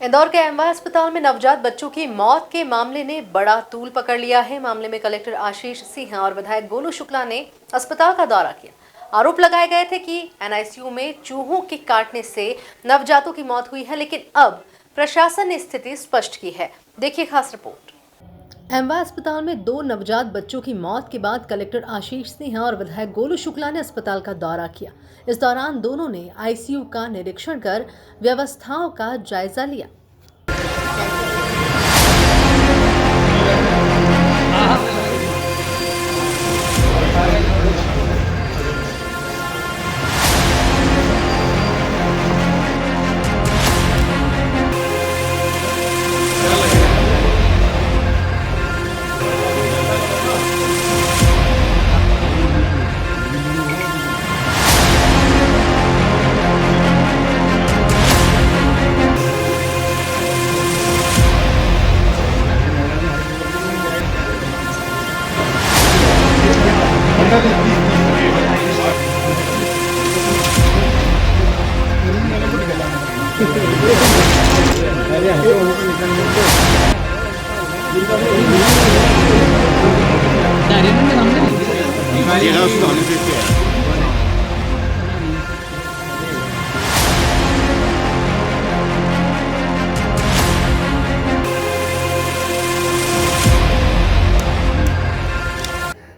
इंदौर के एमवाय अस्पताल में नवजात बच्चों की मौत के मामले ने बड़ा तूल पकड़ लिया है। मामले में कलेक्टर आशीष सिंह और विधायक गोलू शुक्ला ने अस्पताल का दौरा किया। आरोप लगाए गए थे कि एनआईसीयू में चूहों के काटने से नवजातों की मौत हुई है, लेकिन अब प्रशासन ने स्थिति स्पष्ट की है। देखिए खास रिपोर्ट। एमवाय अस्पताल में 2 नवजात बच्चों की मौत के बाद कलेक्टर आशीष सिंह और विधायक गोलू शुक्ला ने अस्पताल का दौरा किया। इस दौरान दोनों ने आईसीयू का निरीक्षण कर व्यवस्थाओं का जायजा लिया।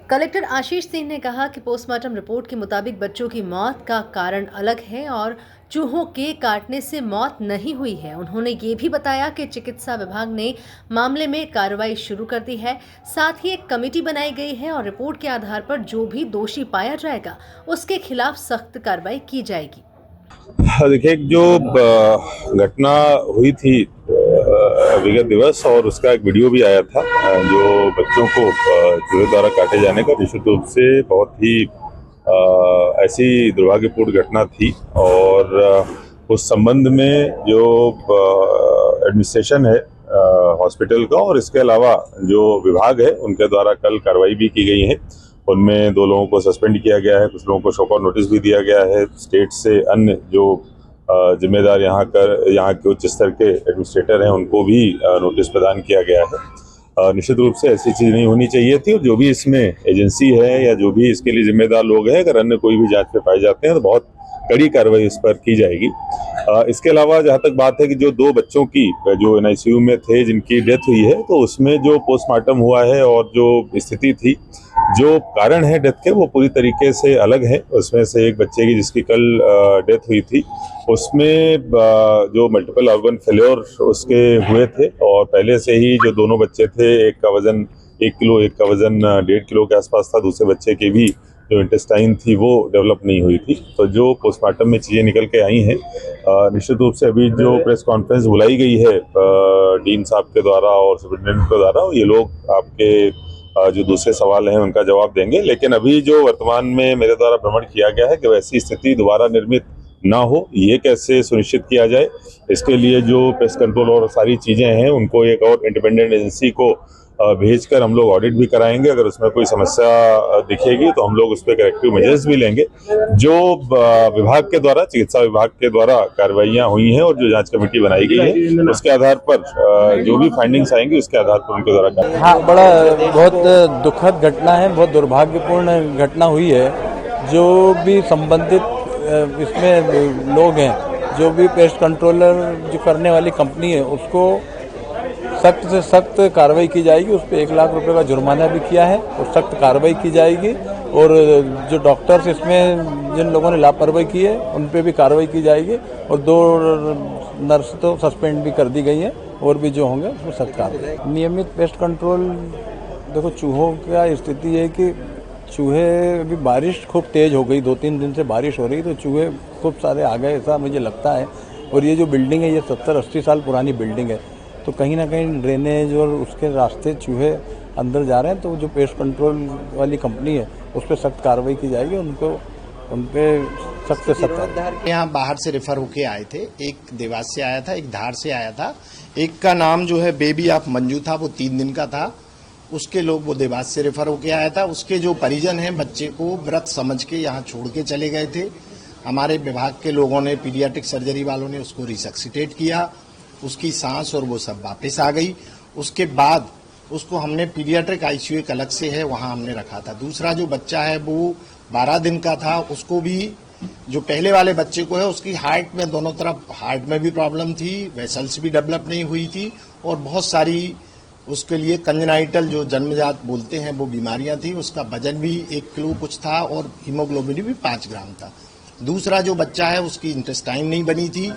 कलेक्टर आशीष सिंह ने कहा कि पोस्टमार्टम रिपोर्ट के मुताबिक बच्चों की मौत का कारण अलग है और चूहों के काटने से मौत नहीं हुई है। उन्होंने ये भी बताया कि चिकित्सा विभाग ने मामले में कार्रवाई शुरू कर दी है। साथ ही एक कमेटी बनाई गई है और रिपोर्ट के आधार पर जो भी दोषी पाया जाएगा उसके खिलाफ सख्त कार्रवाई की जाएगी। देखिए, जो घटना हुई थी विगत दिवस और उसका एक वीडियो भी आया था जो बच्चों को चूहे द्वारा काटे जाने का, निश्चित रूप से बहुत ही ऐसी दुर्भाग्यपूर्ण घटना थी। और उस संबंध में जो एडमिनिस्ट्रेशन है हॉस्पिटल का और इसके अलावा जो विभाग है उनके द्वारा कल कार्रवाई भी की गई है। उनमें 2 लोगों को सस्पेंड किया गया है, कुछ लोगों को शोकॉज नोटिस भी दिया गया है। स्टेट से अन्य जो जिम्मेदार यहाँ के उच्च स्तर के एडमिनिस्ट्रेटर हैं उनको भी नोटिस प्रदान किया गया है। निश्चित रूप से ऐसी चीज़ नहीं होनी चाहिए थी और जो भी इसमें एजेंसी है या जो भी इसके लिए जिम्मेदार लोग हैं, अगर अन्य कोई भी जांच में पाए जाते हैं तो बहुत कड़ी कार्रवाई इस पर की जाएगी। इसके अलावा जहाँ तक बात है कि जो 2 बच्चों की जो एनआईसीयू में थे जिनकी डेथ हुई है, तो उसमें जो पोस्टमार्टम हुआ है और जो स्थिति थी, जो कारण है डेथ के, वो पूरी तरीके से अलग है। उसमें से एक बच्चे की जिसकी कल डेथ हुई थी, उसमें जो मल्टीपल ऑर्गन फेल्योर उसके हुए थे और पहले से ही जो दोनों बच्चे थे, एक का वजन 1 किलो, एक का वजन 1.5 किलो के आसपास था। दूसरे बच्चे के भी जो इंटेस्टाइन थी वो डेवलप नहीं हुई थी। तो जो पोस्टमार्टम में चीज़ें निकल के आई हैं, निश्चित रूप से अभी जो प्रेस कॉन्फ्रेंस बुलाई गई है डीन साहब के द्वारा और सुप्रिंटेंडेंट के द्वारा, ये लोग आपके जो दूसरे सवाल हैं उनका जवाब देंगे। लेकिन अभी जो वर्तमान में मेरे द्वारा भ्रमण किया गया है कि वैसी स्थिति दोबारा निर्मित ना हो, ये कैसे सुनिश्चित किया जाए, इसके लिए जो पेस्ट कंट्रोल और सारी चीज़ें हैं उनको एक और इंडिपेंडेंट एजेंसी को भेजकर हम लोग ऑडिट भी कराएंगे। अगर उसमें कोई समस्या दिखेगी तो हम लोग उस पर करेक्टिव मेजर्स भी लेंगे। जो विभाग के द्वारा, चिकित्सा विभाग के द्वारा कार्रवाइयाँ हुई हैं और जो जांच कमेटी बनाई गई है उसके आधार पर जो भी फाइंडिंग्स आएंगी उसके आधार पर उनके द्वारा हाँ, बहुत दुखद घटना है, बहुत दुर्भाग्यपूर्ण घटना हुई है। जो भी संबंधित इसमें लोग हैं, जो भी पेस्ट कंट्रोलर जो करने वाली कंपनी है, उसको सख्त से सख्त कार्रवाई की जाएगी। उस पर 1 लाख रुपए का जुर्माना भी किया है और सख्त कार्रवाई की जाएगी। और जो डॉक्टर्स इसमें जिन लोगों ने लापरवाही की है उन पे भी कार्रवाई की जाएगी। और 2 नर्स तो सस्पेंड भी कर दी गई हैं और भी जो होंगे उसमें सख्त कार्रवाई। नियमित पेस्ट कंट्रोल, देखो चूहों का स्थिति है कि चूहे, अभी बारिश खूब तेज़ हो गई, 2-3 दिन से बारिश हो रही, तो चूहे खूब सारे आ गए, ऐसा मुझे लगता है। और ये जो बिल्डिंग है ये 70-80 साल पुरानी बिल्डिंग है, तो कहीं ना कहीं ड्रेनेज और उसके रास्ते चूहे अंदर जा रहे हैं। तो जो पेस्ट कंट्रोल वाली कंपनी है उस पर सख्त कार्रवाई की जाएगी, उन पे सख्त से सख्त। यहाँ बाहर से रेफर होके आए थे, एक देवास से आया था, एक धार से आया था। एक का नाम जो है बेबी ऑफ मंजू था, वो 3 दिन का था। उसके लोग वो देवास से रेफर होके आया था। उसके जो परिजन हैं बच्चे को व्रत समझ के यहाँ छोड़ के चले गए थे। हमारे विभाग के लोगों ने, पीडियाट्रिक सर्जरी वालों ने उसको रिसक्सिटेट किया उसकी सांस और वो सब वापस आ गई। उसके बाद उसको हमने पीडियाट्रिक आईसीयू एक अलग से है, वहां हमने रखा था। दूसरा जो बच्चा है वो 12 दिन का था, उसको भी जो पहले वाले बच्चे को है उसकी हार्ट में दोनों तरफ हार्ट में भी प्रॉब्लम थी, वेसल्स भी डेवलप नहीं हुई थी और बहुत सारी उसके लिए कंजेनाइटल जो जन्मजात बोलते हैं वो बीमारियां थी। उसका वजन भी 1 किलो कुछ था और हीमोग्लोबिन भी 5 ग्राम था। दूसरा जो बच्चा है उसकी इंटेस्टाइन नहीं बनी थी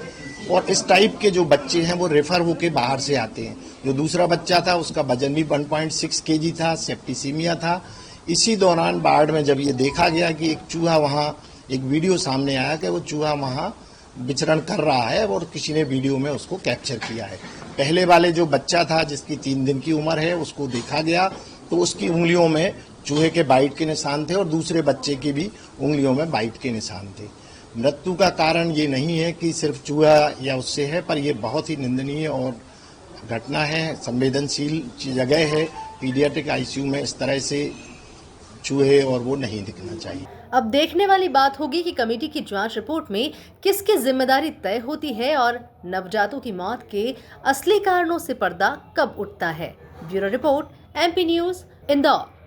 और इस टाइप के जो बच्चे हैं वो रेफर होके बाहर से आते हैं। जो दूसरा बच्चा था उसका वजन भी 1.6 केजी था, सेप्टिसीमिया था। इसी दौरान बाढ़ में जब ये देखा गया कि एक चूहा वहाँ, एक वीडियो सामने आया कि वो चूहा वहाँ विचरण कर रहा है और किसी ने वीडियो में उसको कैप्चर किया है। पहले वाले जो बच्चा था जिसकी 3 दिन की उम्र है उसको देखा गया तो उसकी उंगलियों में चूहे के बाइट के निशान थे और दूसरे बच्चे की भी उंगलियों में बाइट के निशान थे। मृत्यु का कारण ये नहीं है कि सिर्फ चूहा या उससे है, पर यह बहुत ही निंदनीय और घटना है। संवेदनशील जगह है, पीडियाट्रिक आईसीयू में इस तरह से चूहे और वो नहीं दिखना चाहिए। अब देखने वाली बात होगी कि कमेटी की जांच रिपोर्ट में किसकी जिम्मेदारी तय होती है और नवजातों की मौत के असली कारणों से पर्दा कब उठता है। Bureau report, MP news, Indore.